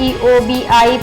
EOBI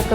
1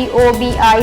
EOBI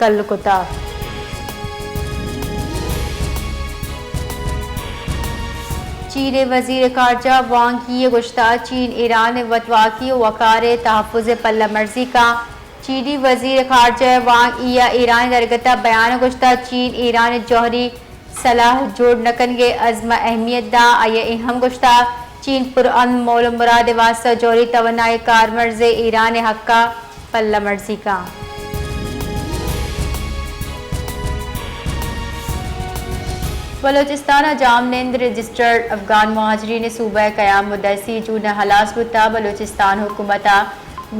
کل کتا چین وزیر خارجہ وانگ یی گزشتہ چین ایران وطواقی وقار تحفظ پلہ مرزی کا چینی وزیر خارجہ وانگ یی ایران درگتہ بیان گزشتہ چین ایران جوہری صلاح جوڑ نکن گے عزم اہمیت دا آئے اہم گزشتہ چین پرامن مول مراد واسطہ جوہری توانائی کار مرز ایران حق کا پلہ مرزی کا بلوچستان جام نیند رجسٹرڈ افغان مہاجرین صوبہ قیام مدرسی جون ہلاس بتا بلوچستان حکومت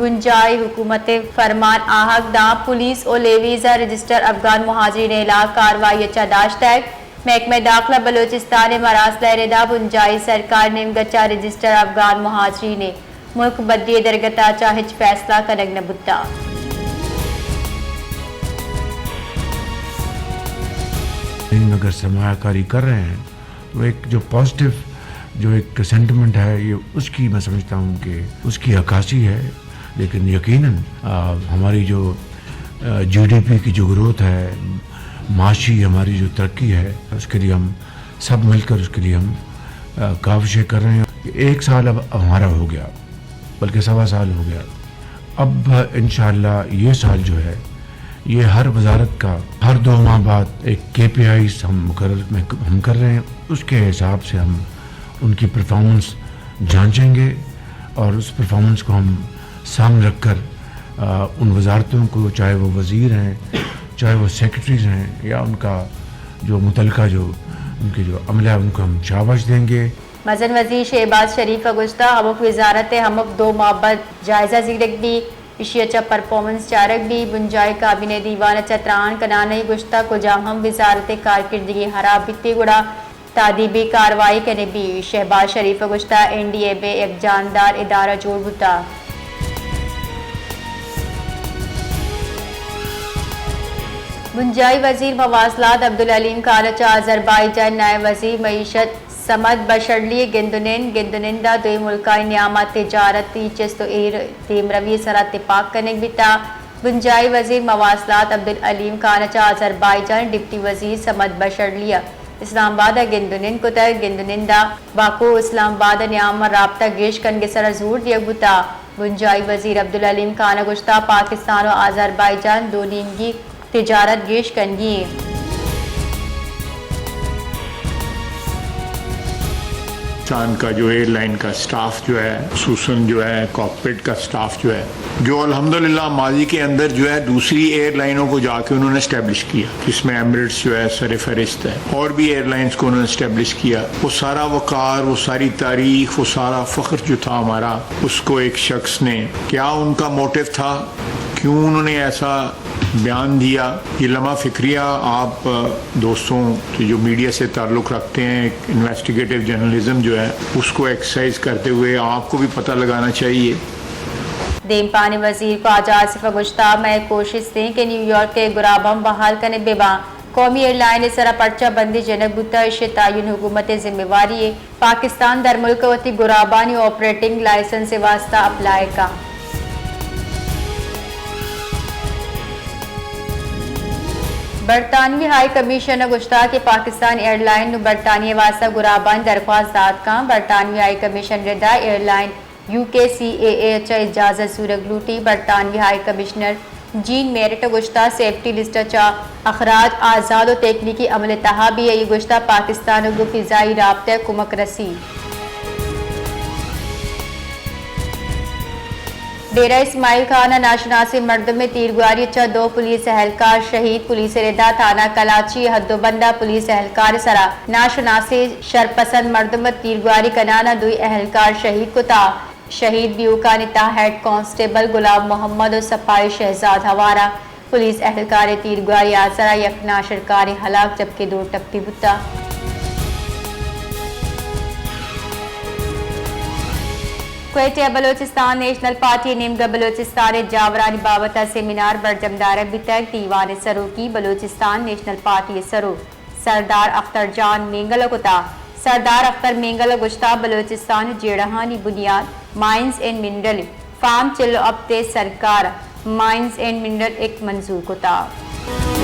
گنجائی حکومت فرمان آہک دا پولیس او لیویزا رجسٹر افغان مہاجرین علاق کاروائی چاداشت ہے محکمہ داخلہ بلوچستان مراسلہ ردا بنجائی سرکار نیم گچا رجسٹر افغان مہاجرین ملک بدری درگتا چاہج فیصلہ کنگ نبتا اگر سرمایہ کاری کر رہے ہیں تو ایک جو پازیٹیو جو ایک سینٹیمنٹ ہے یہ اس کی میں سمجھتا ہوں کہ اس کی عکاسی ہے لیکن یقیناً ہماری جو جی ڈی پی کی جو گروتھ ہے معاشی ہماری جو ترقی ہے اس کے لیے ہم سب مل کر اس کے لیے ہم کاوشیں کر رہے ہیں. ایک سال اب ہمارا ہو گیا بلکہ 1.25 سال ہو گیا. اب انشاءاللہ یہ سال جو ہے یہ ہر وزارت کا ہر 2 ماہ بعد ایک کے پی آئیز ہم کر رہے ہیں. اس کے حساب سے ہم ان کی پرفارمنس جانچیں گے اور اس پرفارمنس کو ہم سامنے رکھ کر ان وزارتوں کو چاہے وہ وزیر ہیں چاہے وہ سیکرٹریز ہیں یا ان کا جو متعلقہ جو ان کے جو عملہ ہے ان کو ہم شاباش دیں گے. مزن وزیر شہباز شریف گزشتہ ہمک وزارت ہمک 2 ماہ بعد جائزہ زیرک بھی اشیاء پرفارمنس چارک بھی بنجائے کابینہ دیوان چتران کنانے گزشتہ کو جام ہم وزارت کارکردگی خراب بیتی گڑا تعدیبی کاروائی کرنے بھی شہباز شریف گزشتہ این ڈی اے بے ایک جاندار ادارہ جوڑ بتا. بنجائی وزیر مواصلات عبدالعلیم کالچہ آذربائیجان نائب وزیر معیشت سمد بشرلی گندنندہ دوی ملکائی نیامت تجارتی چست و ایر تیم روی سر اتفاق کنک بیتا. بنجائی وزیر مواصلات عبدالعلیم کانچہ آذربائیجان ڈپٹی وزیر سمد بشرلی اسلام آباد گندنند کتر گندنندہ باکو اسلام آباد نیامت رابطہ گیش کنگ سر زور دیا بتا. بنجائی وزیر عبدالعلیم کانا گشتہ پاکستان و آذربائیجان دونینگی تجارت گیش کنگی. پاکستان کا جو ایئر لائن کا سٹاف جو ہے خصوصاً جو ہے کاکپٹ کا سٹاف جو ہے جو الحمدللہ ماضی کے اندر جو ہے دوسری ایئر لائنوں کو جا کے انہوں نے اسٹیبلش کیا جس میں ایمریٹس جو ہے سر فہرست ہے اور بھی ایئر لائنز کو انہوں نے اسٹیبلش کیا. وہ سارا وقار وہ ساری تاریخ وہ سارا فخر جو تھا ہمارا اس کو ایک شخص نے کیا ان کا موٹیو تھا کیوں انہوں نے ایسا بیان دیا یہ لمحہ فکریہ آپ دوستوں جو میڈیا سے تعلق رکھتے ہیں انویسٹیگیٹو جرنلزم جو ہے اس کو ایکسرسائز کرتے ہوئے آپ کو بھی پتہ لگانا چاہیے. دیم پانی وزیر خواجہ آصف گشتہ میں کوشش تھیں کہ نیو یارک کے گرابم بحال کرنے بیبا قومی ایئر لائن سرا پرچہ بندی جنب بتا اشے تعین حکومت ذمہ واری پاکستان در ملک وتی گرابانی آپریٹنگ لائسنس واسطہ اپلائی کا. برطانوی ہائی کمیشن گشتہ کہ پاکستان ایئر لائن برطانیہ واسطہ گرابان درخواست داد کا. برطانوی ہائی کمیشن ردا airline U K C A A چا اجازت سورگ لوٹی. برطانوی ہائی کمشنر جین میرٹ گشتہ سیفٹی لسٹ چا اخراج آزاد و تکنیکی عمل تہا بھی یہ گشتہ پاکستان کو فضائی رابطہ کمک رسی. ڈیرہ اسماعیل خانہ ناشناسی مردم میں تیرگواری چا 2 پولیس اہلکار شہید. پولیس ردا تھانہ کلاچی حد و بندہ پولیس اہلکار سرا ناشناسی شرپسند مردم میں تیرگواری کنانا 2 اہلکار شہید کو تا. شہید بیو کا نتا ہیڈ کانسٹیبل غلام محمد و سپاہی شہزاد ہوارا. پولیس اہلکار تیرگواری آسرا یک ناشرکار ہلاک جبکہ 2 ٹپی بتا. کوئٹہ بلوچستان نیشنل پارٹی نیمگا بلوچستان جاورانی بابتا سیمینار برجمدار ابھی تک دیوان سرو کی. بلوچستان نیشنل پارٹی سرو سردار اختر جان مینگل کتا. سردار اختر مینگل گشتہ بلوچستان جیڑہانی بنیاد مائنز اینڈ منرل فارم چلو ابتے سرکار مائنز اینڈ منرل ایک منظور کتا. ہیں.